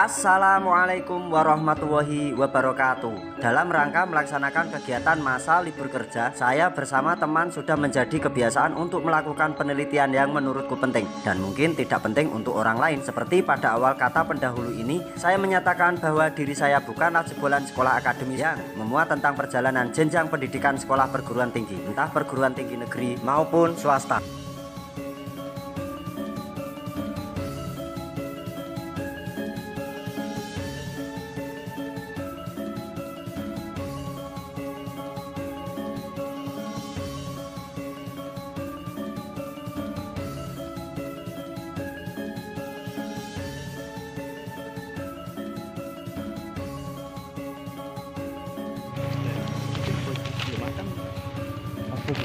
Assalamualaikum warahmatullahi wabarakatuh. Dalam rangka melaksanakan kegiatan masa libur kerja, saya bersama teman sudah menjadi kebiasaan untuk melakukan penelitian yang menurutku penting dan mungkin tidak penting untuk orang lain. Seperti pada awal kata pendahulu ini, saya menyatakan bahwa diri saya bukanlah jebolan sekolah akademis yang memuat tentang perjalanan jenjang pendidikan sekolah perguruan tinggi, entah perguruan tinggi negeri maupun swasta.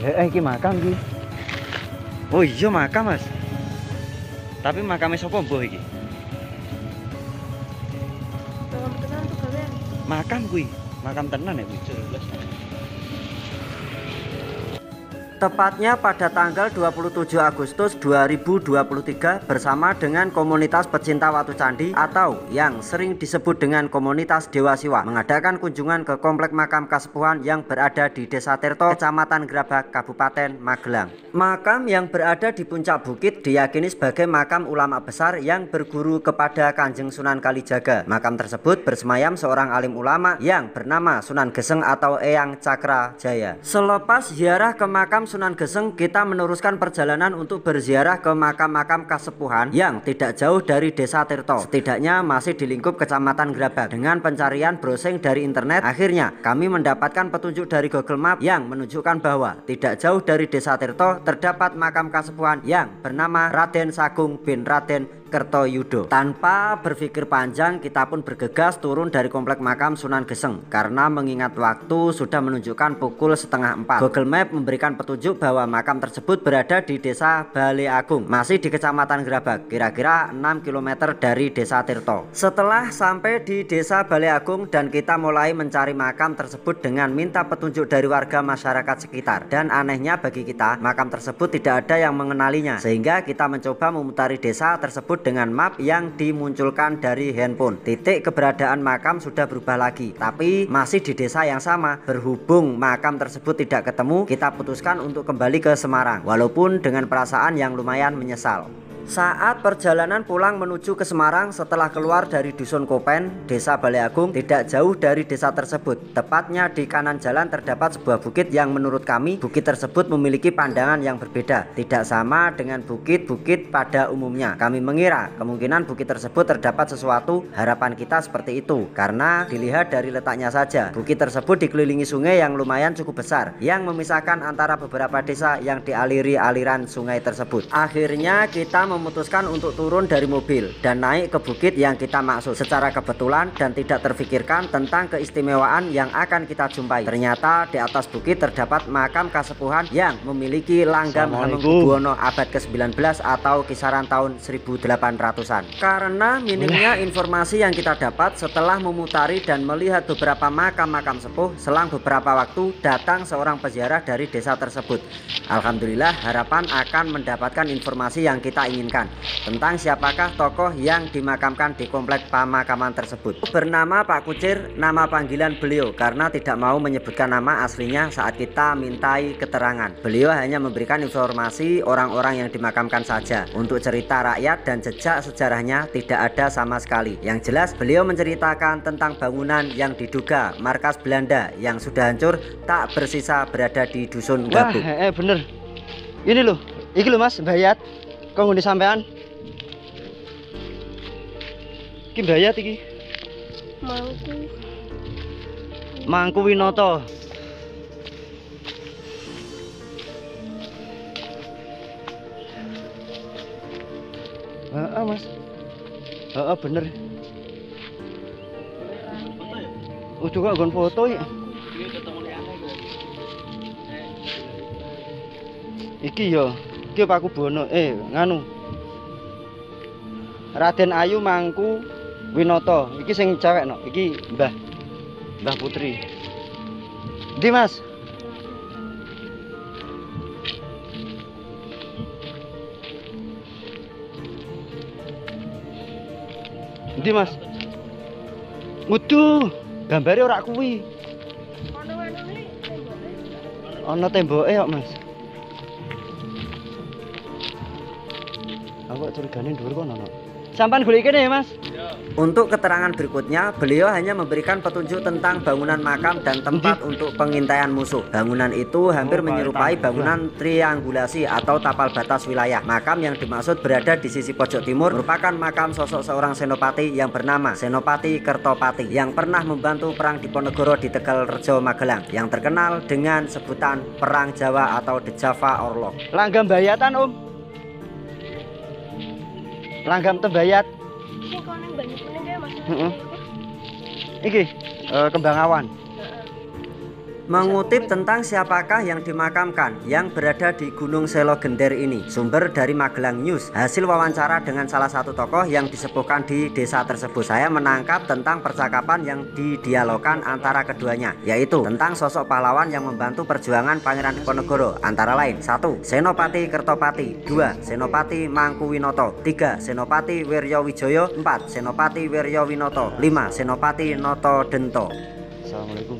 Iki makam iki. Oh iya makam mas. Tapi makamnya sapa mbah iki? Makam kuwi, makam tenan ya kuwi. Tepatnya pada tanggal 27 Agustus 2023 bersama dengan komunitas pecinta Watu Candi atau yang sering disebut dengan komunitas Dewa Siwa mengadakan kunjungan ke komplek makam Kasepuhan yang berada di Desa Tirto, Kecamatan Grabak, Kabupaten Magelang. Makam yang berada di puncak bukit diyakini sebagai makam ulama besar yang berguru kepada Kanjeng Sunan Kalijaga. Makam tersebut bersemayam seorang alim ulama yang bernama Sunan Geseng atau Eyang Cakra Jaya. Selepas ziarah ke makam Sunan Geseng, kita meneruskan perjalanan untuk berziarah ke makam-makam Kasepuhan yang tidak jauh dari Desa Tirto, setidaknya masih di lingkup Kecamatan Grabak. Dengan pencarian browsing dari internet, akhirnya kami mendapatkan petunjuk dari Google Map yang menunjukkan bahwa tidak jauh dari Desa Tirto terdapat makam Kasepuhan yang bernama Raden Sagung bin Raden Kertoyudo. Tanpa berpikir panjang, kita pun bergegas turun dari komplek makam Sunan Geseng karena mengingat waktu sudah menunjukkan pukul 3:30. Google Map memberikan petunjuk bahwa makam tersebut berada di Desa Bale Agung, masih di Kecamatan Grabak, kira-kira 6 km dari Desa Tirto. Setelah sampai di Desa Bale Agung dan kita mulai mencari makam tersebut dengan minta petunjuk dari warga masyarakat sekitar, dan anehnya bagi kita, makam tersebut tidak ada yang mengenalinya, sehingga kita mencoba memutari desa tersebut dengan map yang dimunculkan dari handphone. Titik keberadaan makam sudah berubah lagi, tapi masih di desa yang sama. Berhubung makam tersebut tidak ketemu, kita putuskan untuk kembali ke Semarang, walaupun dengan perasaan yang lumayan menyesal. Saat perjalanan pulang menuju ke Semarang, setelah keluar dari Dusun Kopen, Desa Bale Agung, tidak jauh dari desa tersebut. Tepatnya di kanan jalan terdapat sebuah bukit yang menurut kami, bukit tersebut memiliki pandangan yang berbeda, tidak sama dengan bukit-bukit pada umumnya. Kami mengira kemungkinan bukit tersebut terdapat sesuatu, harapan kita seperti itu, karena dilihat dari letaknya saja. Bukit tersebut dikelilingi sungai yang lumayan cukup besar, yang memisahkan antara beberapa desa yang dialiri aliran sungai tersebut. Akhirnya kita memutuskan untuk turun dari mobil dan naik ke bukit yang kita maksud. Secara kebetulan dan tidak terfikirkan tentang keistimewaan yang akan kita jumpai, ternyata di atas bukit terdapat makam Kasepuhan yang memiliki langgam Hamengkubuwono abad ke-19 atau kisaran tahun 1800-an. Karena minimnya informasi yang kita dapat, setelah memutari dan melihat beberapa makam-makam sepuh, selang beberapa waktu datang seorang peziarah dari desa tersebut. Alhamdulillah, harapan akan mendapatkan informasi yang kita inginkan tentang siapakah tokoh yang dimakamkan di komplek pemakaman tersebut. Bernama Pak Kucir, nama panggilan beliau, karena tidak mau menyebutkan nama aslinya saat kita mintai keterangan. Beliau hanya memberikan informasi orang-orang yang dimakamkan saja. Untuk cerita rakyat dan jejak sejarahnya tidak ada sama sekali. Yang jelas beliau menceritakan tentang bangunan yang diduga markas Belanda yang sudah hancur tak bersisa berada di Dusun Gabung. Wah, bener. Ini loh, iki loh Mas, Bayat. Kok nggone sampean? Iki Bayat iki. Mangku Winoto. Mas. Bener. Juga gon foto ya. Iki yo. Iki Pak Kubono, nganu Raden Ayu Mangku Winoto. Iki sing cewek no, iki Mbah Putri. Ndi Mas? Ndi Mas? Waduh, gambare ora kuwi. Ana temboke kok, Mas. Aku curigane dhuwur kono. Sampan golek kene ya, Mas. Untuk keterangan berikutnya, beliau hanya memberikan petunjuk tentang bangunan makam dan tempat untuk pengintaian musuh. Bangunan itu hampir menyerupai bangunan triangulasi atau tapal batas wilayah. Makam yang dimaksud berada di sisi pojok timur merupakan makam sosok seorang senopati yang bernama Senopati Kertopati yang pernah membantu perang Diponegoro di Tegalrejo Magelang, yang terkenal dengan sebutan Perang Jawa atau The Java Orlog. Langgam bayatan, Om. Langgam tembayat. Iki kembang awan. Mengutip tentang siapakah yang dimakamkan yang berada di Gunung Selo Gender ini, sumber dari Magelang News. Hasil wawancara dengan salah satu tokoh yang disepuhkan di desa tersebut, saya menangkap tentang percakapan yang didialogkan antara keduanya, yaitu tentang sosok pahlawan yang membantu perjuangan Pangeran Diponegoro, antara lain 1. Senopati Kertopati, 2. Senopati Mangkuwinoto, 3. Senopati Wiryowijoyo, 4. Senopati Wiryowinoto, 5. Senopati Noto Dento. Assalamualaikum.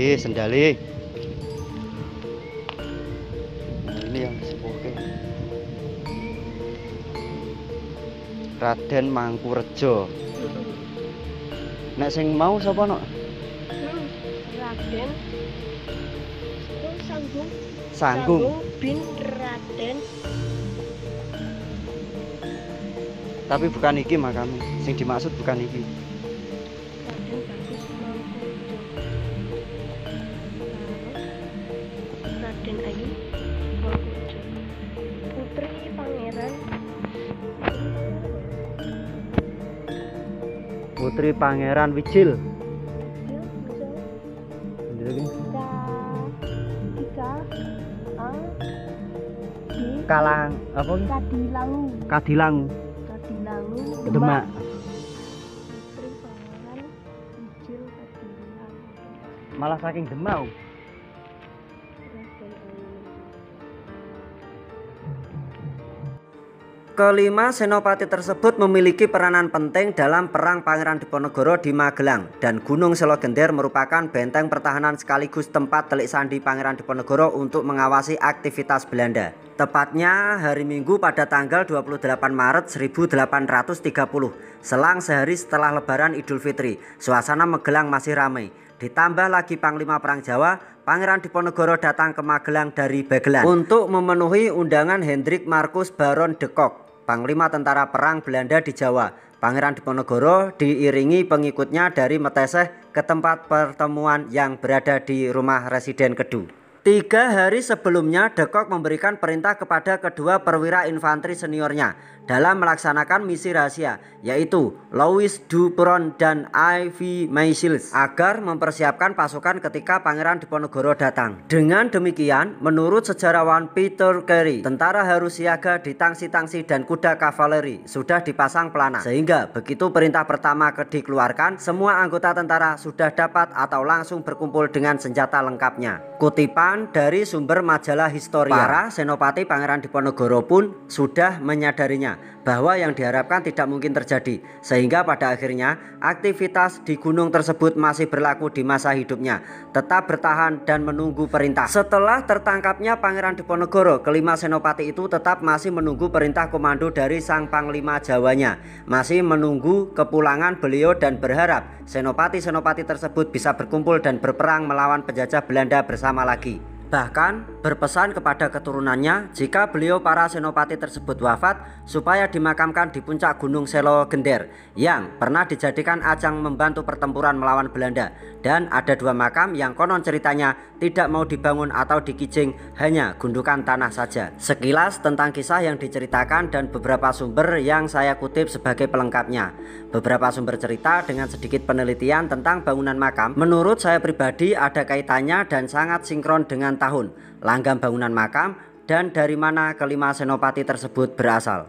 Sendali. Nah, ini yang disepuhke. Raden Mangkurejo. Nek sing mau sapa nok? Raden Sanggung. bin Raden. Tapi bukan iki makame. Sing dimaksud bukan iki. Raden Ayu Mangkurejo, putri pangeran. Putri Pangeran Wijil. Kalang apa? Kadilangu. Demak. Putri pangeran Wijil Kadilangu. Malah saking Demak. Kelima senopati tersebut memiliki peranan penting dalam perang Pangeran Diponegoro di Magelang, dan Gunung Selo Gender merupakan benteng pertahanan sekaligus tempat telik sandi Pangeran Diponegoro untuk mengawasi aktivitas Belanda. Tepatnya hari Minggu pada tanggal 28 Maret 1830, selang sehari setelah Lebaran Idul Fitri, suasana Magelang masih ramai. Ditambah lagi Panglima Perang Jawa, Pangeran Diponegoro datang ke Magelang dari Bagelan untuk memenuhi undangan Hendrik Marcus Baron de Kock, Panglima tentara perang Belanda di Jawa. Pangeran Diponegoro diiringi pengikutnya dari Meteseh ke tempat pertemuan yang berada di rumah residen Kedu. 3 hari sebelumnya, de Kock memberikan perintah kepada kedua perwira infanteri seniornya dalam melaksanakan misi rahasia, yaitu Louis Dupron dan Ivy Maisils, agar mempersiapkan pasukan ketika Pangeran Diponegoro datang. Dengan demikian, menurut sejarawan Peter Carey, tentara harus siaga di tangsi-tangsi dan kuda kavaleri sudah dipasang pelana, sehingga begitu perintah pertama dikeluarkan, semua anggota tentara sudah dapat atau langsung berkumpul dengan senjata lengkapnya. Kutipan dari sumber majalah Historia, para senopati Pangeran Diponegoro pun sudah menyadarinya bahwa yang diharapkan tidak mungkin terjadi, sehingga pada akhirnya aktivitas di gunung tersebut masih berlaku di masa hidupnya, tetap bertahan dan menunggu perintah. Setelah tertangkapnya Pangeran Diponegoro, kelima senopati itu tetap masih menunggu perintah komando dari sang Panglima Jawanya, masih menunggu kepulangan beliau dan berharap senopati-senopati tersebut bisa berkumpul dan berperang melawan penjajah Belanda bersama lagi. Bahkan berpesan kepada keturunannya jika beliau para senopati tersebut wafat supaya dimakamkan di puncak Gunung Selo Gender yang pernah dijadikan ajang membantu pertempuran melawan Belanda, dan ada 2 makam yang konon ceritanya tidak mau dibangun atau dikijing, hanya gundukan tanah saja. Sekilas tentang kisah yang diceritakan dan beberapa sumber yang saya kutip sebagai pelengkapnya. Beberapa sumber cerita dengan sedikit penelitian tentang bangunan makam menurut saya pribadi ada kaitannya dan sangat sinkron dengan tahun, langgam bangunan makam, dan dari mana kelima senopati tersebut berasal.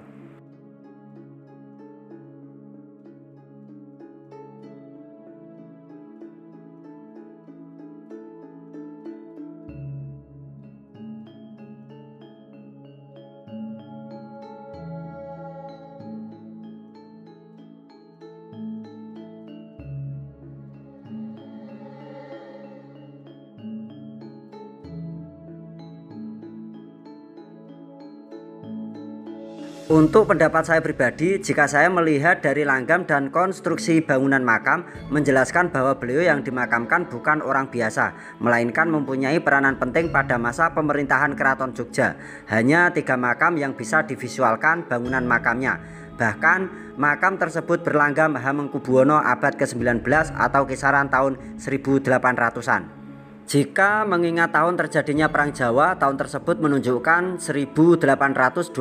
Untuk pendapat saya pribadi, jika saya melihat dari langgam dan konstruksi bangunan makam, menjelaskan bahwa beliau yang dimakamkan bukan orang biasa, melainkan mempunyai peranan penting pada masa pemerintahan Keraton Jogja. Hanya 3 makam yang bisa divisualkan bangunan makamnya. Bahkan makam tersebut berlanggam Hamengkubuwono abad ke-19 atau kisaran tahun 1800-an. Jika mengingat tahun terjadinya Perang Jawa, tahun tersebut menunjukkan 1825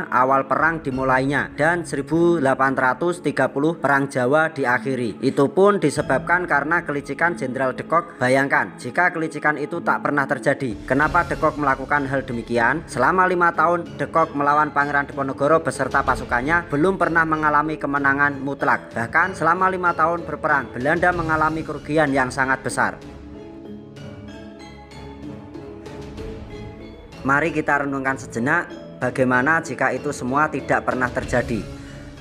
awal perang dimulainya dan 1830 Perang Jawa diakhiri. Itu pun disebabkan karena kelicikan Jenderal de Kock. Bayangkan, jika kelicikan itu tak pernah terjadi, kenapa de Kock melakukan hal demikian? Selama 5 tahun de Kock melawan Pangeran Diponegoro beserta pasukannya belum pernah mengalami kemenangan mutlak. Bahkan selama 5 tahun berperang, Belanda mengalami kerugian yang sangat besar. Mari kita renungkan sejenak, bagaimana jika itu semua tidak pernah terjadi.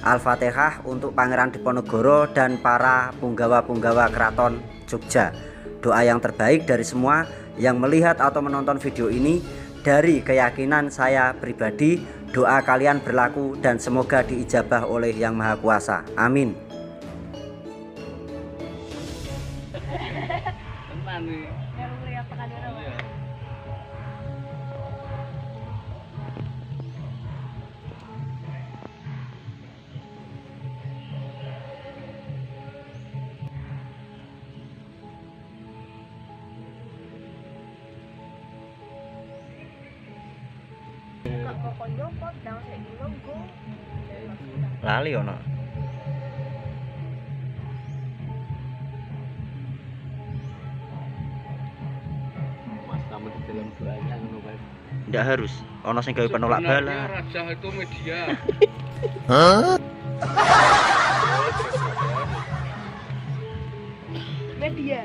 Al-Fatihah untuk Pangeran Diponegoro dan para punggawa-punggawa Keraton Jogja. Doa yang terbaik dari semua yang melihat atau menonton video ini. Dari keyakinan saya pribadi, doa kalian berlaku dan semoga diijabah oleh Yang Maha Kuasa. Amin. Lali ono. Tidak harus. Ono sing gawe penolak bala. Raja itu media. Hah? Media.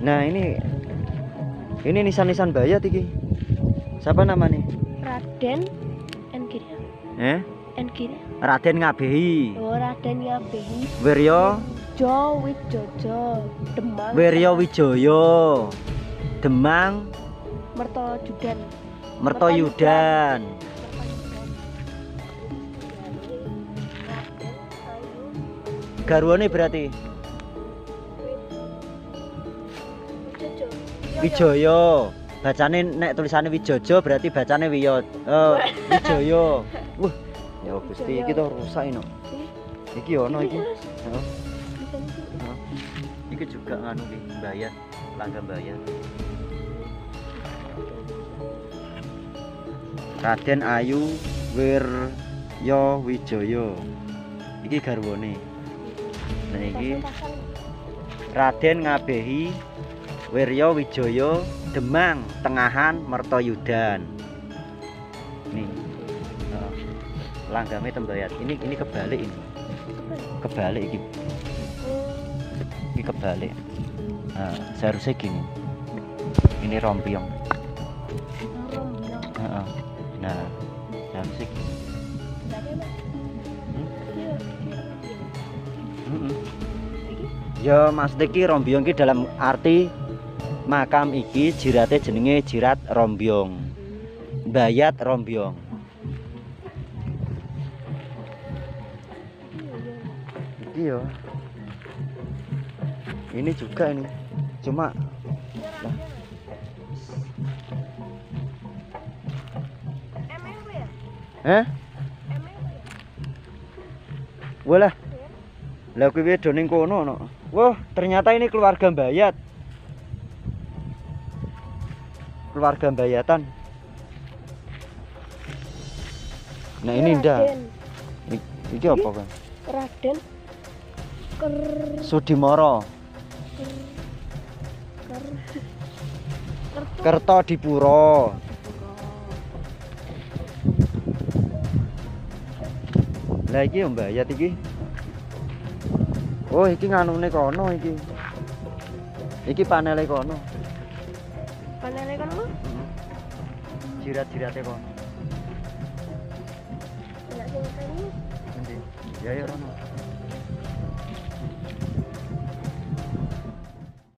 Nah, ini nisan-nisan bayat iki. Siapa namanya? Raden Engkiri. Engkiri. Raden Ngabehi. Oh, Raden Ngabehi. Wiryo Wijoyo. Demang. Wiryo Wijoyo. Demang Mertojudan. Mertoyudan. Garwane berarti Wijoyo. Bacane nek tulisane Wijojo berarti bacane Wijoyo. Ya Gusti iki to rusak ino. Iki ono iki. Heeh. Iki juga nganu iki bayat, langgam bayat. Raden Ayu Wiryo Wijoyo. Iki garwane. Nah iki Raden Ngabehi Wiryo Wijoyo Demang Tengahan Mertoyudan. Nih langgamnya tembayat. Ini kebalik ini. Kebalik ini. Ini kebalik. Nah, seharusnya gini. Ini rompiong. Nah, seharusnya gini. Ya Mas Teki rombyong ki dalam arti makam iki jirate jenenge jirat rombyong. Bayat rombyong. Iki yo. Ini juga ini. Cuma Walah. Lah kuwi do ning kono no. Wah, ternyata ini keluarga bayat. Keluarga bayatan. Nah, ini ndak. Iki apa kan? Raden Sudimoro. Kertodipuro. Lah iki mbayat iki. Oh, iki nganune kono iki. Iki panele kono. Panele kono? Jirat-jirate kono. Enggak sing tadi. Endi? Ya ya rono.